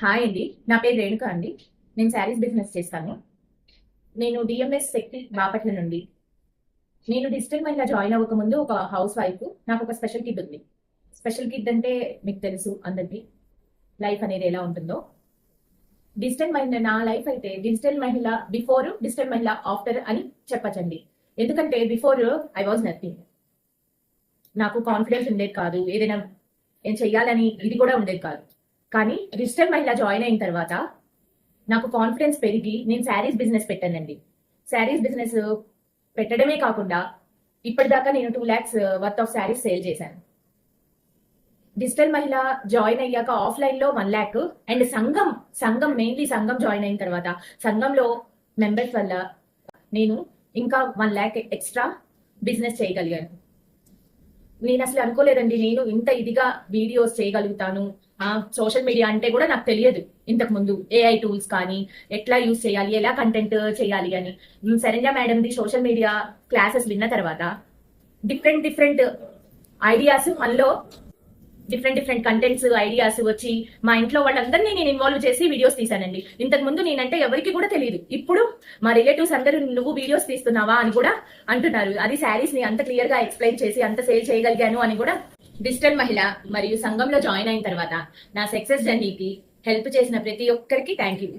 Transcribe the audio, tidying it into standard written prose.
Hi అండి, నా పేరు రేణుక అండి. నేను శారీస్ బిజినెస్ చేస్తాను. నేను డిఎంఎస్ శక్తి బాపట్ల నుండి. నేను డిజిటల్ మహిళ జాయిన్ అవ్వక ముందు ఒక హౌస్ వైఫ్. నాకు ఒక స్పెషల్ కిడ్ ఉంది. స్పెషల్ కిడ్ అంటే మీకు తెలుసు అందరికీ లైఫ్ అనేది ఎలా ఉంటుందో. డిజిటల్ మహిళ నా లైఫ్ అయితే డిజిటల్ మహిళ బిఫోర్, డిజిటల్ మహిళ ఆఫ్టర్ అని చెప్పచ్చండి. ఎందుకంటే బిఫోర్ ఐ వాజ్ నథింగ్. నాకు కాన్ఫిడెన్స్ ఉండేది కాదు, ఏదైనా ఏం చెయ్యాలని ఇది కూడా ఉండేది కాదు. కానీ డిజిటల్ మహిళ జాయిన్ అయిన తర్వాత నాకు కాన్ఫిడెన్స్ పెరిగి నేను శారీస్ బిజినెస్ పెట్టానండి. శారీస్ బిజినెస్ పెట్టడమే కాకుండా ఇప్పటిదాకా నేను 2 lakhs worth of saris sale చేశాను. డిజిటల్ మహిళ జాయిన్ అయ్యాక ఆఫ్లైన్ లో 1 lakh అండ్ సంఘం మెయిన్లీ సంఘం జాయిన్ అయిన తర్వాత సంఘంలో మెంబర్స్ వల్ల నేను ఇంకా 1 lakh ఎక్స్ట్రా బిజినెస్ చేయగలిగాను. నేను అసలు అనుకోలేదండి నేను ఇంత ఇదిగా వీడియోస్ చేయగలుగుతాను. సోషల్ మీడియా అంటే కూడా నాకు తెలియదు ఇంతకు ముందు. ఏఐ టూల్స్ కానీ ఎట్లా యూజ్ చేయాలి, ఎలా కంటెంట్ చేయాలి అని. శరణ్య మేడంది సోషల్ మీడియా క్లాసెస్ విన్న తర్వాత డిఫరెంట్ ఐడియాస్ మనలో డిఫరెంట్ కంటెంట్స్ ఐడియాస్ వచ్చి మా ఇంట్లో వాళ్ళందరినీ నేను ఇన్వాల్వ్ చేసి వీడియోస్ తీసానండి. ఇంతకు ముందు నేనంటే ఎవరికి కూడా తెలియదు. ఇప్పుడు మా రిలేటివ్స్ అందరూ నువ్వు వీడియోస్ తీస్తున్నావా అని కూడా అంటున్నారు. అది శారీస్ ని అంత క్లియర్ గా ఎక్స్ప్లెయిన్ చేసి అంత సేల్ చేయగలిగాను అని కూడా. డిజిటల్ మహిళ మరియు సంఘంలో జాయిన్ అయిన తర్వాత నా సక్సెస్ జర్నీకి హెల్ప్ చేసిన ప్రతి ఒక్కరికి థ్యాంక్ యూ.